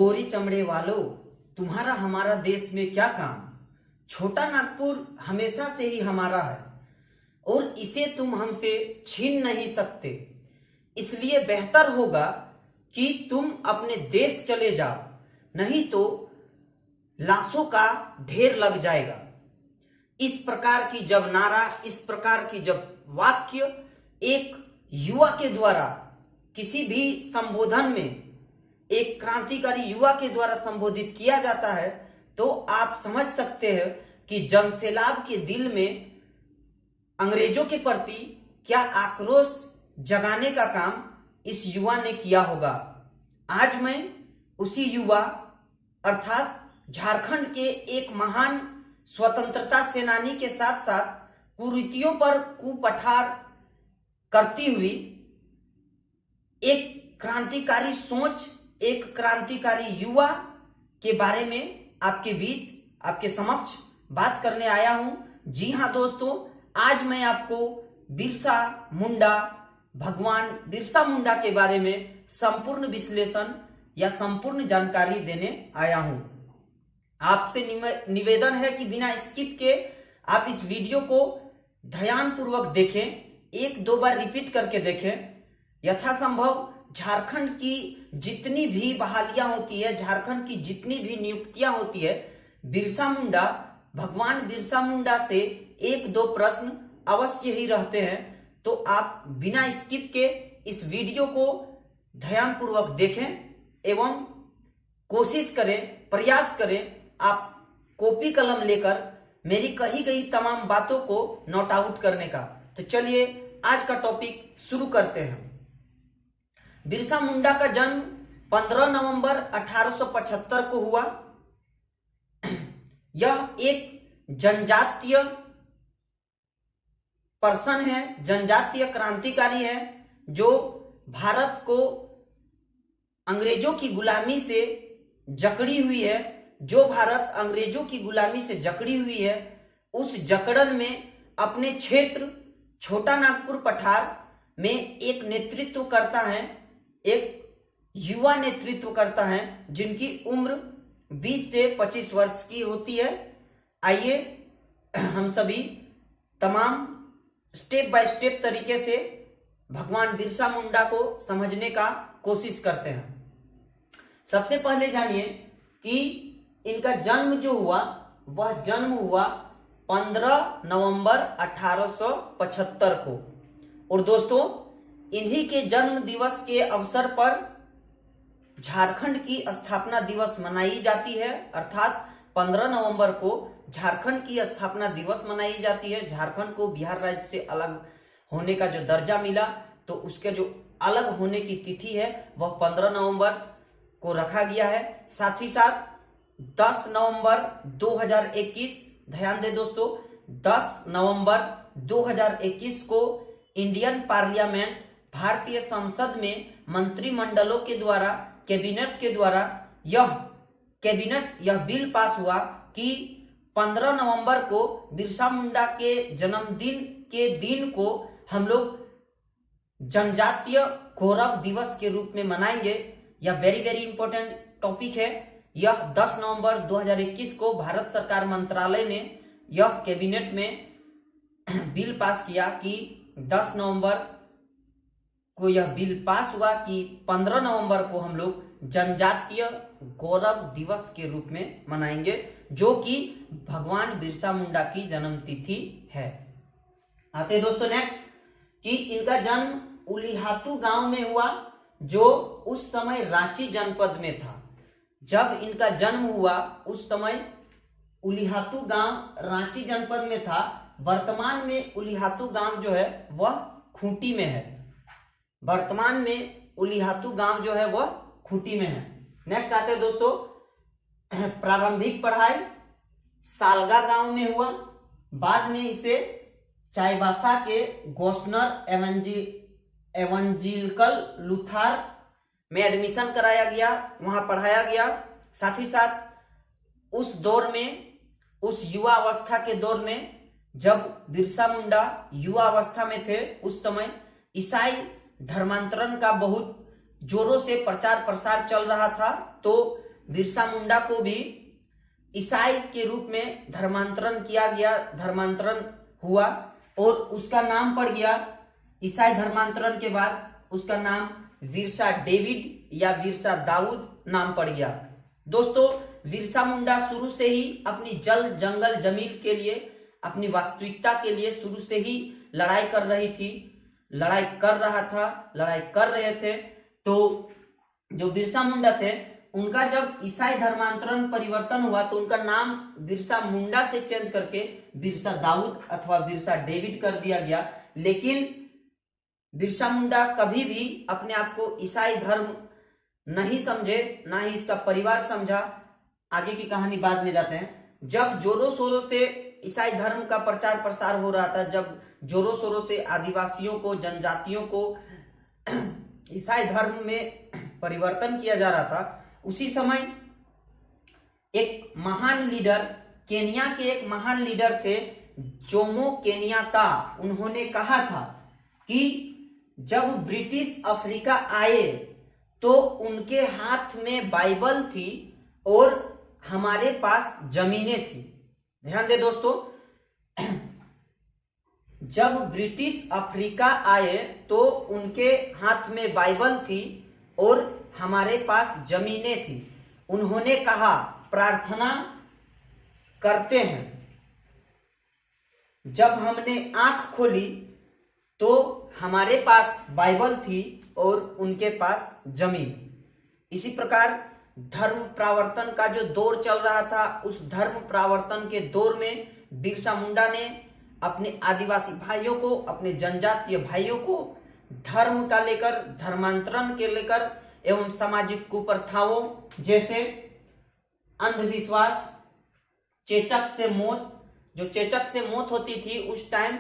गोरी चमड़े वालों, तुम्हारा हमारा देश में क्या काम। छोटा नागपुर हमेशा से ही हमारा है और इसे तुम हमसे छीन नहीं सकते। इसलिए बेहतर होगा कि तुम अपने देश चले जाओ, नहीं तो लाशों का ढेर लग जाएगा। इस प्रकार की जब नारा, इस प्रकार की जब वाक्य एक युवा के द्वारा किसी भी संबोधन में एक क्रांतिकारी युवा के द्वारा संबोधित किया जाता है, तो आप समझ सकते हैं कि जनसैलाब के दिल में अंग्रेजों के प्रति क्या आक्रोश जगाने का काम इस युवा ने किया होगा। आज मैं उसी युवा अर्थात झारखंड के एक महान स्वतंत्रता सेनानी के साथ साथ कुरीतियों पर कुपठार करती हुई एक क्रांतिकारी सोच, एक क्रांतिकारी युवा के बारे में आपके बीच, आपके समक्ष बात करने आया हूं। जी हां दोस्तों, आज मैं आपको बिरसा मुंडा, भगवान बिरसा मुंडा के बारे में संपूर्ण विश्लेषण या संपूर्ण जानकारी देने आया हूं। आपसे निवेदन है कि बिना स्किप के आप इस वीडियो को ध्यानपूर्वक देखें, एक दो बार रिपीट करके देखें। यथासंभव झारखंड की जितनी भी बहालियां होती है, झारखंड की जितनी भी नियुक्तियां होती है, बिरसा मुंडा, भगवान बिरसा मुंडा से एक दो प्रश्न अवश्य ही रहते हैं। तो आप बिना स्किप के इस वीडियो को ध्यानपूर्वक देखें एवं कोशिश करें, प्रयास करें आप कॉपी कलम लेकर मेरी कही गई तमाम बातों को नोट आउट करने का। तो चलिए आज का टॉपिक शुरू करते हैं। बिरसा मुंडा का जन्म 15 नवंबर 1875 को हुआ। यह एक जनजातीय पर्सन है, जनजातीय क्रांतिकारी है, जो भारत को अंग्रेजों की गुलामी से जकड़ी हुई है। जो भारत अंग्रेजों की गुलामी से जकड़ी हुई है, उस जकड़न में अपने क्षेत्र छोटा नागपुर पठार में एक नेतृत्व करता है, एक युवा नेतृत्व करता है, जिनकी उम्र 20 से 25 वर्ष की होती है। आइए हम सभी तमाम स्टेप बाय स्टेप तरीके से भगवान बिरसा मुंडा को समझने का कोशिश करते हैं। सबसे पहले जानिए कि इनका जन्म जो हुआ, वह जन्म हुआ 15 नवंबर 1875 को। और दोस्तों, इन्हीं के जन्म दिवस के अवसर पर झारखंड की स्थापना दिवस मनाई जाती है। अर्थात 15 नवंबर को झारखंड की स्थापना दिवस मनाई जाती है। झारखंड को बिहार राज्य से अलग होने का जो दर्जा मिला, तो उसके जो अलग होने की तिथि है वह 15 नवंबर को रखा गया है। साथ ही साथ 10 नवंबर 2021, ध्यान दें दोस्तों, 10 नवंबर 2021 को इंडियन पार्लियामेंट, भारतीय संसद में मंत्रिमंडलों के द्वारा, कैबिनेट के द्वारा यह बिल पास हुआ कि 15 नवंबर को बिरसा मुंडा के जन्मदिन के दिन को हम लोग जनजातीय गौरव दिवस के रूप में मनाएंगे। यह वेरी वेरी इंपॉर्टेंट टॉपिक है। यह 10 नवंबर 2021 को भारत सरकार मंत्रालय ने यह कैबिनेट में बिल पास किया कि 10 नवंबर को यह बिल पास हुआ कि 15 नवंबर को हम लोग जनजातीय गौरव दिवस के रूप में मनाएंगे, जो कि भगवान बिरसा मुंडा की जन्मतिथि है। आते हैं दोस्तों नेक्स्ट कि इनका जन्म उलिहातू गांव में हुआ, जो उस समय रांची जनपद में था। जब इनका जन्म हुआ उस समय उलिहातू गांव रांची जनपद में था। वर्तमान में उलिहातू गांव जो है वह खूंटी में है। वर्तमान में उलिहातू गांव जो है वह खूंटी में है। नेक्स्ट आते हैं दोस्तों, प्रारंभिक पढ़ाई सालगा गांव में हुआ। बाद में इसे चाईबासा के गोस्नर एवंजिलिकल लुथर में एडमिशन कराया गया, वहां पढ़ाया गया। साथ ही साथ उस दौर में, उस युवा अवस्था के दौर में, जब बिरसा मुंडा युवा अवस्था में थे, उस समय ईसाई धर्मांतरण का बहुत जोरों से प्रचार प्रसार चल रहा था। तो बिरसा मुंडा को भी ईसाई के रूप में धर्मांतरण किया गया, धर्मांतरण हुआ और उसका नाम पड़ गया, ईसाई धर्मांतरण के बाद उसका नाम बिरसा डेविड या बिरसा दाऊद नाम पड़ गया। दोस्तों, बिरसा मुंडा शुरू से ही अपनी जल जंगल जमीन के लिए, अपनी वास्तविकता के लिए शुरू से ही लड़ाई कर रही थी, लड़ाई कर रहे थे। तो जो बिरसा मुंडा थे, उनका जब ईसाई धर्मांतरण परिवर्तन हुआ तो उनका नाम बिरसा मुंडा से चेंज करके बिरसा दाऊद अथवा बिरसा डेविड कर दिया गया। लेकिन बिरसा मुंडा कभी भी अपने आप को ईसाई धर्म नहीं समझे, ना ही इसका परिवार समझा। आगे की कहानी बाद में जाते हैं। जब जोरों शोरों से ईसाई धर्म का प्रचार प्रसार हो रहा था, जब जोरों शोरों से आदिवासियों को, जनजातियों को ईसाई धर्म में परिवर्तन किया जा रहा था, उसी समय एक महान लीडर, केनिया के एक महान लीडर थे जोमो केनियाता, उन्होंने कहा था कि जब ब्रिटिश अफ्रीका आए तो उनके हाथ में बाइबल थी और हमारे पास जमीनें थी। ध्यान दे दोस्तों, जब ब्रिटिश अफ्रीका आए तो उनके हाथ में बाइबल थी और हमारे पास जमीनें थी। उन्होंने कहा, प्रार्थना करते हैं। जब हमने आंख खोली तो हमारे पास बाइबल थी और उनके पास जमीन। इसी प्रकार धर्म प्रावर्तन का जो दौर चल रहा था, उस धर्म प्रावर्तन के दौर में बिरसा मुंडा ने अपने आदिवासी भाइयों को, अपने जनजातीय भाइयों को धर्म का लेकर, धर्मांतरण के लेकर एवं सामाजिक कुप्रथाओं जैसे अंधविश्वास, चेचक से मौत, जो चेचक से मौत होती थी उस टाइम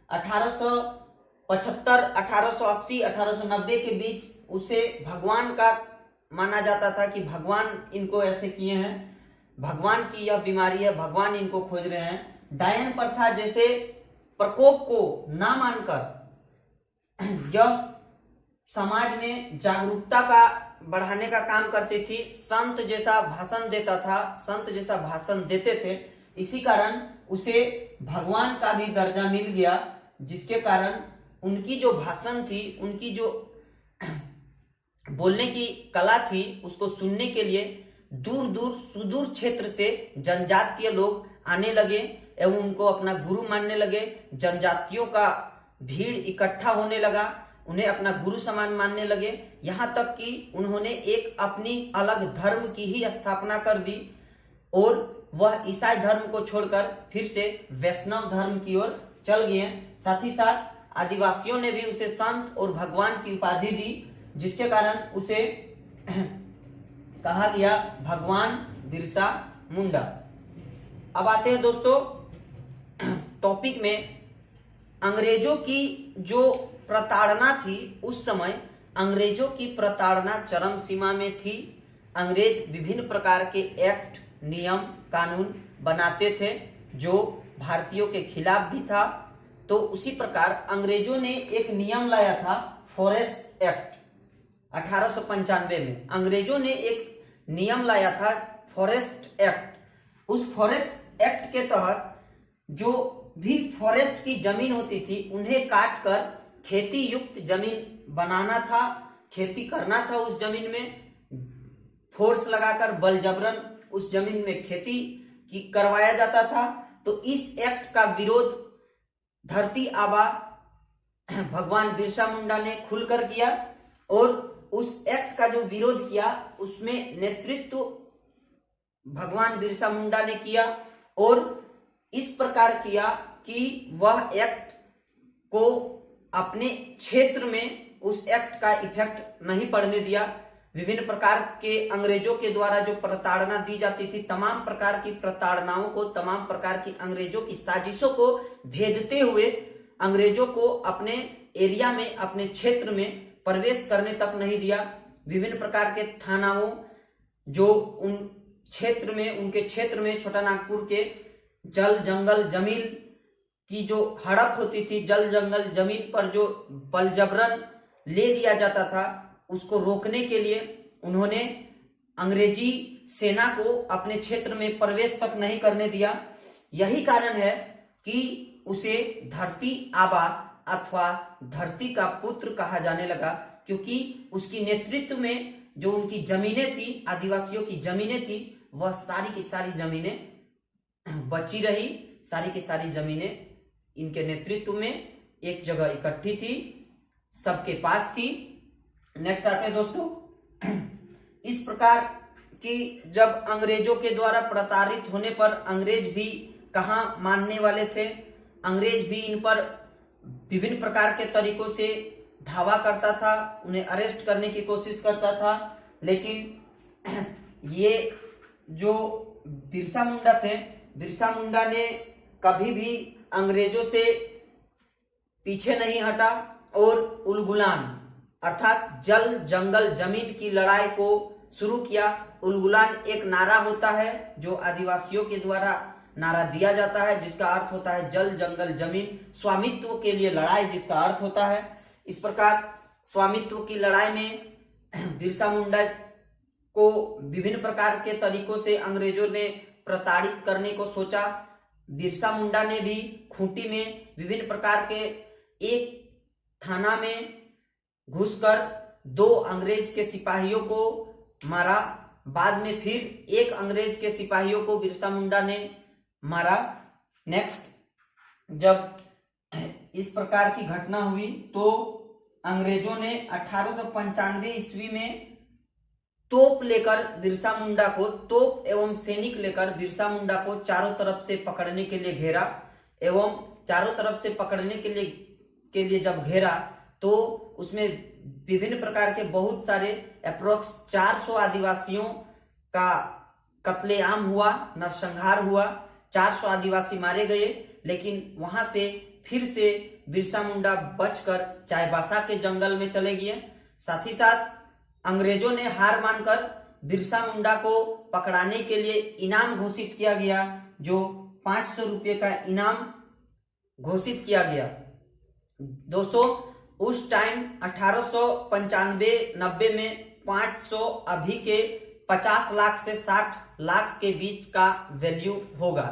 1875, 1880, 1890 के बीच, उसे भगवान का माना जाता था कि भगवान इनको ऐसे किए हैं, भगवान की यह बीमारी है, भगवान इनको खोज रहे हैं। डायन प्रथा जैसे प्रकोप को ना मानकर यह समाज में जागरूकता का बढ़ाने का काम करती थी। संत जैसा भाषण देता था, संत जैसा भाषण देते थे, इसी कारण उसे भगवान का भी दर्जा मिल गया, जिसके कारण उनकी जो भाषण थी, उनकी जो बोलने की कला थी, उसको सुनने के लिए दूर दूर सुदूर क्षेत्र से जनजातीय लोग आने लगे एवं उनको अपना गुरु मानने लगे। जनजातियों का भीड़ इकट्ठा होने लगा, उन्हें अपना गुरु समान मानने लगे। यहाँ तक कि उन्होंने एक अपनी अलग धर्म की ही स्थापना कर दी और वह ईसाई धर्म को छोड़कर फिर से वैष्णव धर्म की ओर चल गए। साथ ही साथ आदिवासियों ने भी उसे संत और भगवान की उपाधि दी, जिसके कारण उसे कहा गया भगवान बिरसा मुंडा। अब आते हैं दोस्तों टॉपिक में। अंग्रेजों की जो प्रताड़ना थी, उस समय अंग्रेजों की प्रताड़ना चरम सीमा में थी। अंग्रेज विभिन्न प्रकार के एक्ट, नियम, कानून बनाते थे जो भारतीयों के खिलाफ भी था। तो उसी प्रकार अंग्रेजों ने एक नियम लाया था, फॉरेस्ट एक्ट। 1895 में अंग्रेजों ने एक नियम लाया था, फॉरेस्ट एक्ट। उस फॉरेस्ट एक्ट के तहत जो भी फॉरेस्ट की जमीन होती थी, उन्हें काट कर खेती युक्त जमीन बनाना था, खेती करना था। उस जमीन में फोर्स लगाकर बलजबरन उस जमीन में खेती की करवाया जाता था। तो इस एक्ट का विरोध धरती आबा भगवान बिरसा मुंडा ने खुलकर किया और उस एक्ट का जो विरोध किया, उसमें नेतृत्व भगवान बिरसा मुंडा ने किया और इस प्रकार किया कि वह एक्ट को अपने क्षेत्र में उस एक्ट का इफेक्ट नहीं पड़ने दिया। विभिन्न प्रकार के अंग्रेजों के द्वारा जो प्रताड़ना दी जाती थी, तमाम प्रकार की प्रताड़नाओं को, तमाम प्रकार की अंग्रेजों की साजिशों को भेदते हुए अंग्रेजों को अपने एरिया में, अपने क्षेत्र में प्रवेश करने तक नहीं दिया। विभिन्न प्रकार के थानाओं जो उन क्षेत्र में, उनके क्षेत्र में छोटा नागपुर के जल जंगल जमीन की जो हड़प होती थी, जल जंगल जमीन पर जो बलजबरन ले लिया जाता था, उसको रोकने के लिए उन्होंने अंग्रेजी सेना को अपने क्षेत्र में प्रवेश तक नहीं करने दिया। यही कारण है कि उसे धरती आबा अथवा धरती का पुत्र कहा जाने लगा, क्योंकि उसकी नेतृत्व में जो उनकी जमीनें थी, आदिवासियों की जमीनें थी, वह सारी की सारी जमीनें बची रही। सारी की सारी जमीनें इनके नेतृत्व में एक जगह इकट्ठी थी, सबके पास थी। नेक्स्ट आते हैं दोस्तों, इस प्रकार कि जब अंग्रेजों के द्वारा प्रताड़ित होने पर अंग्रेज भी कहाँ मानने वाले थे। अंग्रेज भी इन पर विभिन्न प्रकार के तरीकों से धावा करता था, उन्हें अरेस्ट करने की कोशिश करता था, लेकिन ये जो बिरसा मुंडा थे, बिरसा मुंडा ने कभी भी अंग्रेजों से पीछे नहीं हटा और उलगुलान अर्थात जल जंगल जमीन की लड़ाई को शुरू किया। उलगुलान एक नारा होता है जो आदिवासियों के द्वारा नारा दिया जाता है, जिसका अर्थ होता है जल जंगल जमीन, स्वामित्व के लिए लड़ाई, जिसका अर्थ होता है। इस प्रकार स्वामित्व की लड़ाई में बिरसा मुंडा को विभिन्न प्रकार के तरीकों से अंग्रेजों ने प्रताड़ित करने को सोचा। बिरसा मुंडा ने भी खूंटी में विभिन्न प्रकार के एक थाना में घुसकर 2 अंग्रेज के सिपाहियों को मारा। बाद में फिर एक अंग्रेज के सिपाहियों को बिरसा मुंडा ने मारा। नेक्स्ट, जब इस प्रकार की घटना हुई तो अंग्रेजों ने 1895 ईस्वी में तोप लेकर बिरसा मुंडा को, तोप एवं सैनिक लेकर बिरसा मुंडा को चारों तरफ से पकड़ने के लिए घेरा। एवं चारों तरफ से पकड़ने के लिए जब घेरा तो उसमें विभिन्न प्रकार के बहुत सारे अप्रोक्स 400 आदिवासियों का कत्लेआम हुआ, नरसंहार हुआ। 400 आदिवासी मारे गए, लेकिन वहां से फिर से बिरसा मुंडा बचकर चाईबासा के जंगल में चले गए। साथ ही साथ अंग्रेजों ने हार मानकर बिरसा मुंडा को पकड़ाने के लिए इनाम घोषित किया गया, जो 500 रुपये का इनाम घोषित किया गया। दोस्तों, उस टाइम 1895-90 में 500 अभी के 50 लाख से 60 लाख के बीच का वैल्यू होगा।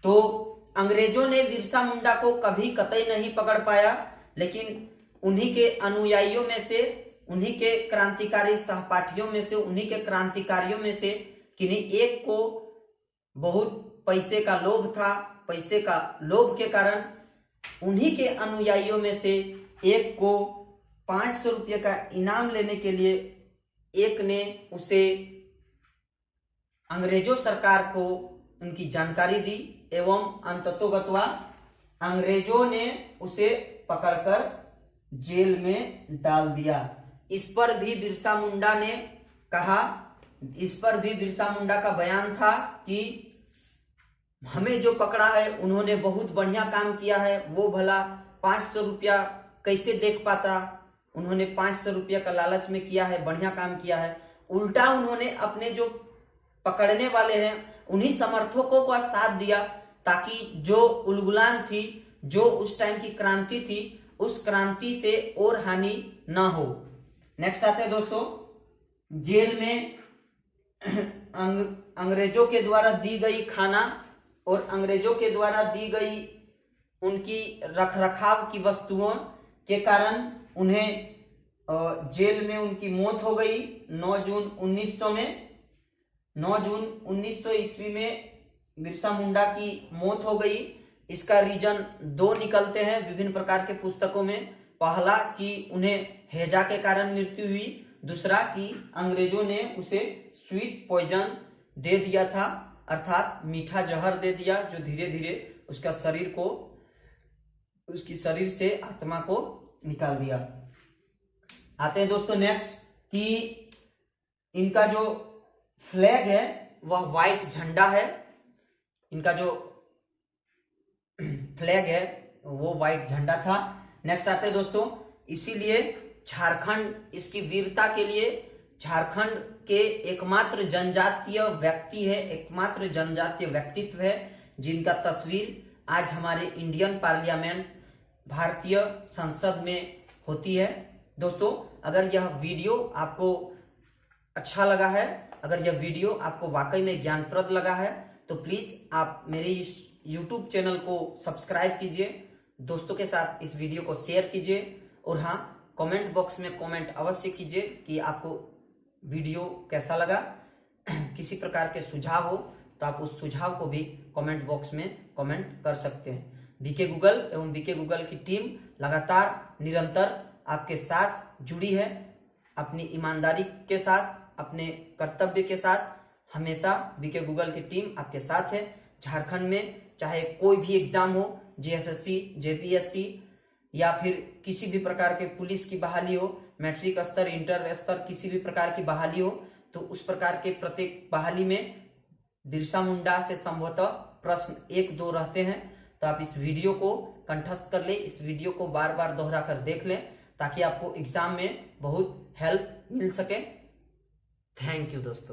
तो अंग्रेजों ने बिरसा मुंडा को कभी कतई नहीं पकड़ पाया, लेकिन उन्हीं के अनुयायियों में से, उन्हीं के क्रांतिकारी सहपाठियों में से, उन्हीं के क्रांतिकारियों में से किन्हीं एक को बहुत पैसे का लोभ था। पैसे का लोभ के कारण उन्हीं के अनुयायियों में से एक को 500 रुपये का इनाम लेने के लिए एक ने उसे अंग्रेजों सरकार को उनकी जानकारी दी एवं अंततोगत्वा अंग्रेजों ने उसे पकड़कर जेल में डाल दिया। इस पर भी बिरसा मुंडा ने कहा, इस पर भी बिरसा मुंडा का बयान था कि हमें जो पकड़ा है उन्होंने बहुत बढ़िया काम किया है, वो भला 500 रुपया कैसे देख पाता। उन्होंने 500 रुपया का लालच में किया है, बढ़िया काम किया है। उल्टा उन्होंने अपने जो पकड़ने वाले हैं उन्हीं समर्थकों का साथ दिया, ताकि जो उलगुलान थी, जो उस टाइम की क्रांति थी, उस क्रांति से और हानि ना हो। नेक्स्ट आते हैं दोस्तों, जेल में अंग्रेजों के द्वारा दी गई खाना और अंग्रेजों के द्वारा दी गई उनकी रखरखाव की वस्तुओं के कारण उन्हें जेल में उनकी मौत हो गई 9 जून 1900 में। 9 जून 1900 ईस्वी में बिरसा मुंडा की मौत हो गई। इसका रीजन 2 निकलते हैं विभिन्न प्रकार के पुस्तकों में। पहला कि उन्हें हैजा के कारण मृत्यु हुई, दूसरा कि अंग्रेजों ने उसे स्वीट पॉइजन दे दिया था, अर्थात मीठा जहर दे दिया, जो धीरे धीरे उसका शरीर को, उसकी शरीर से आत्मा को निकाल दिया। आते हैं दोस्तों नेक्स्ट कि इनका जो फ्लैग है वह व्हाइट झंडा है। इनका जो फ्लैग है वो व्हाइट झंडा था। नेक्स्ट आते हैं दोस्तों, इसीलिए झारखंड इसकी वीरता के लिए झारखंड के एकमात्र जनजातीय व्यक्ति है, एकमात्र जनजातीय व्यक्तित्व है जिनका तस्वीर आज हमारे इंडियन पार्लियामेंट, भारतीय संसद में होती है। दोस्तों, अगर यह वीडियो आपको अच्छा लगा है अगर यह वीडियो आपको वाकई में ज्ञानप्रद लगा है तो प्लीज आप मेरे इस YouTube चैनल को सब्सक्राइब कीजिए, दोस्तों के साथ इस वीडियो को शेयर कीजिए और हाँ, कमेंट बॉक्स में कमेंट अवश्य कीजिए कि आपको वीडियो कैसा लगा। किसी प्रकार के सुझाव हो तो आप उस सुझाव को भी कमेंट बॉक्स में कमेंट कर सकते हैं। बीके गूगल एवं बीके गूगल की टीम लगातार निरंतर आपके साथ जुड़ी है, अपनी ईमानदारी के साथ, अपने कर्तव्य के साथ हमेशा बीके गूगल की टीम आपके साथ है। झारखंड में चाहे कोई भी एग्जाम हो, जीएसएससी, जेपीएससी या फिर किसी भी प्रकार के पुलिस की बहाली हो, मैट्रिक स्तर, इंटर स्तर, किसी भी प्रकार की बहाली हो, तो उस प्रकार के प्रत्येक बहाली में बिरसा मुंडा से संभवतः प्रश्न 1-2 रहते हैं। तो आप इस वीडियो को कंठस्थ कर ले, इस वीडियो को बार बार दोहरा कर देख लें ताकि आपको एग्जाम में बहुत हेल्प मिल सके। थैंक यू दोस्तों।